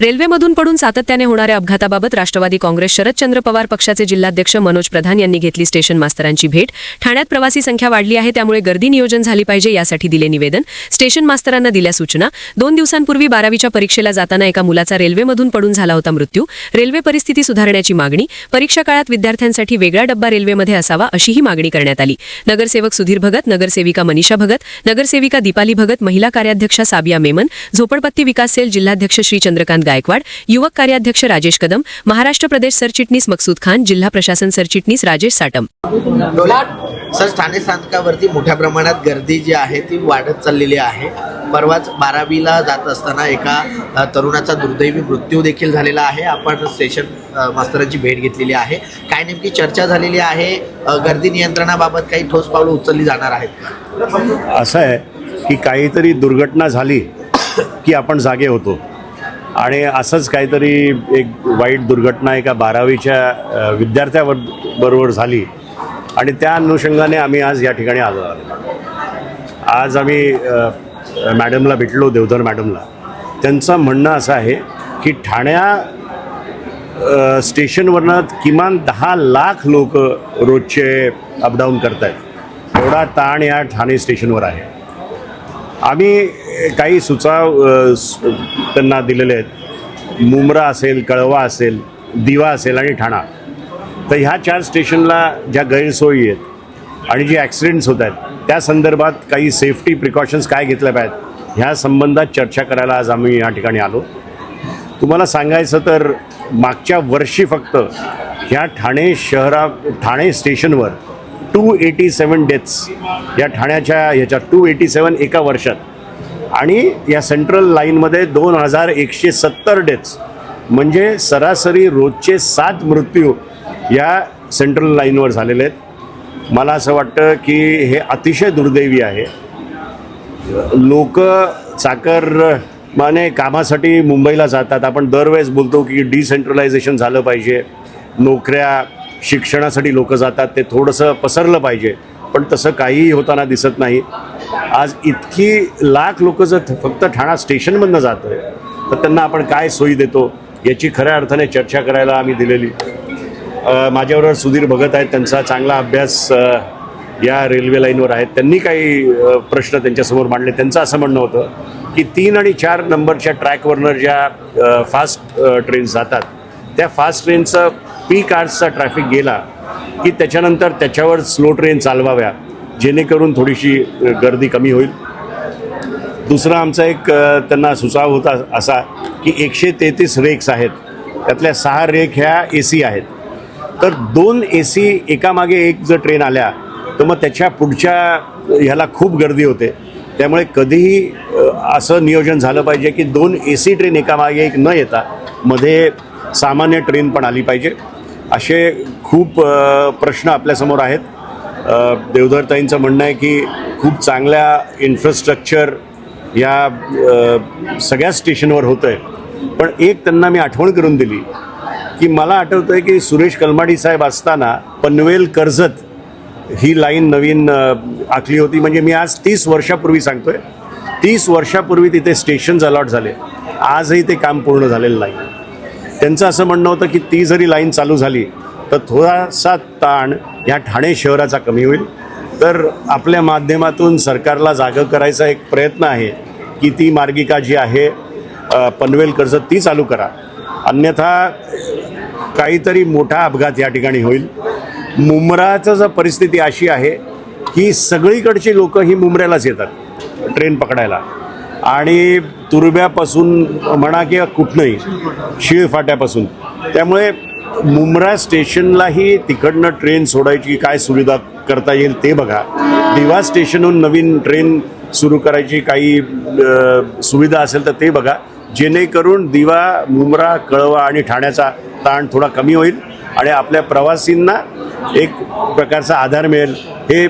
रेल्वेमधून पडून सातत्याने होणाऱ्या अपघाताबाबत राष्ट्रवादी काँग्रेस शरदचंद्र पवार पक्षाचे जिल्हाध्यक्ष मनोज प्रधान यांनी घेतली स्टेशन मास्तरांची भेट। ठाण्यात प्रवासी संख्या वाढली आहे, त्यामुळे गर्दी नियोजन झाली पाहिजे यासाठी दिले निवेदन। स्टेशन मास्तरांना दिल्या सूचना। 2 दिवसांपूर्वी 12वीच्या परीक्षेला जाताना एका मुलाचा रेल्वेमधून पडून झाला होता मृत्यू। रेल्वे परिस्थिती सुधारण्याची मागणी। परीक्षा काळात विद्यार्थ्यांसाठी वेगळा डब्बा रेल्वेमध्ये असावा अशीही मागणी करण्यात आली। नगरसेवक सुधीर भगत, नगरसेविका मनीषा भगत, नगरसेविका दीपाली भगत, महिला कार्याध्यक्षा साबिया मेमन, झोपडपट्टी विकास सेल जिल्हाध्यक्ष श्री चंद्रकांत गायकवाड, युवक कार्याध्यक्ष राजेश कदम, महाराष्ट्र प्रदेश सरचिटणीस मकसूद खान, जिल्हा प्रशासन सरचिटणीस राजेश साटम। सर, ठाणे स्थानकावरती मोठ्या प्रमाणात गर्दी जी आहे ती वाढत चाललेली आहे। परवाच 12वीला जात असताना एका तरुणाचा दुर्दैवी मृत्यू देखील झालेला आहे। आपण स्टेशन मास्तरांची भेट घेतलेली आहे। काय नेमकी चर्चा झालेली आहे? गर्दी नियंत्रणाबाबत काही ठोस पावलं उचलली जाणार आहेत का? असं आहे की काहीतरी दुर्घटना झाली की आपण जागे होतो, आणि असंच काहीतरी एक वाईट दुर्घटना एका 12वीच्या विद्यार्थ्याबरोबर झाली, आणि त्या अनुषंगाने आम्ही आज या ठिकाणी आलो आहोत। आज आम्ही मॅडमला भेटलो, देवधर मॅडमला। त्यांचं म्हणणं असं आहे की ठाण्या स्टेशनवरनं किमान 10 लाख लोक रोजचे अपडाऊन करत आहेत। एवढा ताण या ठाणे स्टेशनवर आहे। आम्ही काही सुचाव त्यांना दिलेले आहेत। मुंब्रा असेल, कळवा असेल, दिवा असेल आणि ठाणा, तर ह्या 4 स्टेशनला ज्या गैरसोयी आहेत आणि जे ॲक्सिडेंट्स होत आहेत त्या संदर्भात काही सेफ्टी प्रिकॉशन्स काय घेतल्या पाहिजेत ह्या संबंधात चर्चा करायला आज आम्ही या ठिकाणी आलो। तुम्हाला सांगायचं तर मागच्या वर्षी फक्त ह्या ठाणे स्टेशनवर 287 डेथ्स, या ठाण्याच्या ह्याच्या 287 एका वर्षात, आणि या सेंट्रल लाईनमध्ये 2170 डेथ्स, म्हणजे सरासरी रोजचे 7 मृत्यू या सेंट्रल लाईनवर झालेले आहेत। मला असं वाटतं की हे अतिशय दुर्दैवी आहे। लोक चाकरमाने कामासाठी मुंबईला जातात। आपण दरवेळेस बोलतो की डिसेंट्रलायझेशन झालं पाहिजे, नोकऱ्या शिक्षणासाठी लोक जातात, ते थोडंसं पसरलं पाहिजे, पण तसं काहीही होताना दिसत नाही। आज इतकी लाख लोक जर फक्त ठाणा स्टेशनमधनं जात आहे तर त्यांना आपण काय सोयी देतो याची खऱ्या अर्थाने चर्चा करायला आम्ही दिलेली। माझ्याबरोबर सुधीर भगत आहेत, त्यांचा चांगला अभ्यास या रेल्वे लाईनवर आहे। त्यांनी काही प्रश्न त्यांच्यासमोर मांडले। त्यांचं असं म्हणणं होतं की 3 आणि 4 नंबरच्या ट्रॅकवरनं ज्या फास्ट ट्रेन्स जातात त्या फास्ट ट्रेनचं पीक आवर्सचा ट्रॅफिक गेला की त्याच्यानंतर त्याच्यावर स्लो ट्रेन चालवाव्या, जेणेकरून थोडीशी गर्दी कमी होईल। दुसरा आमचा एक त्यांना सुचाव होता असा की 133 रेक्स आहेत, त्यातल्या 6 रेक ह्या AC आहेत, तर 2 AC एकामागे एक जर ट्रेन आल्या तर मग त्याच्या पुढच्या ह्याला खूप गर्दी होते। त्यामुळे कधीही असं नियोजन झालं पाहिजे की 2 AC ट्रेन एकामागे एक न येता मध्ये सामान्य ट्रेन पण आली पाहिजे। असे खूप प्रश्न आपल्यासमोर आहेत। देवधरताईंचं म्हणणं आहे की खूप चांगल्या इन्फ्रास्ट्रक्चर या सगळ्या स्टेशनवर होतं आहे, पण एक त्यांना मी आठवण करून दिली की मला आठवतं आहे की सुरेश कलमाडी साहेब असताना पनवेल कर्जत ही लाईन नवीन आखली होती। म्हणजे मी आज 30 वर्षापूर्वी सांगतोय, 30 वर्षापूर्वी तिथे स्टेशन्स अलॉट झाले, आजही ते काम पूर्ण झालेलं नाही। त्यांचं असं म्हणणं होतं की ती जरी लाईन चालू झाली तर थोडासा ताण या ठाणे शहराचा कमी होईल। तर आपल्या माध्यमातून सरकारला जागं करायचा एक प्रयत्न आहे की ती मार्गिका जी आहे पनवेल कर्जत ती चालू करा, अन्यथा काहीतरी मोठा अपघात या ठिकाणी होईल। मुंब्राचं जर परिस्थिती अशी आहे की सगळीकडची लोक ही मुंब्र्यालाच येतात ट्रेन पकडायला, आणि तुर्ब्यापासून म्हणा किंवा कुठनंही शिळफाट्यापासून, त्यामुळे मुंब्रा स्टेशनलाही तिकडनं ट्रेन सोडायची काय सुविधा करता येईल ते बघा। दिवा स्टेशनहून नवीन ट्रेन सुरू करायची काही सुविधा असेल तर ते बघा, जेणेकरून दिवा, मुंब्रा, कळवा आणि ठाण्याचा ताण थोडा कमी होईल आणि आपल्या प्रवासींना एक प्रकारचा आधार मिळेल। हे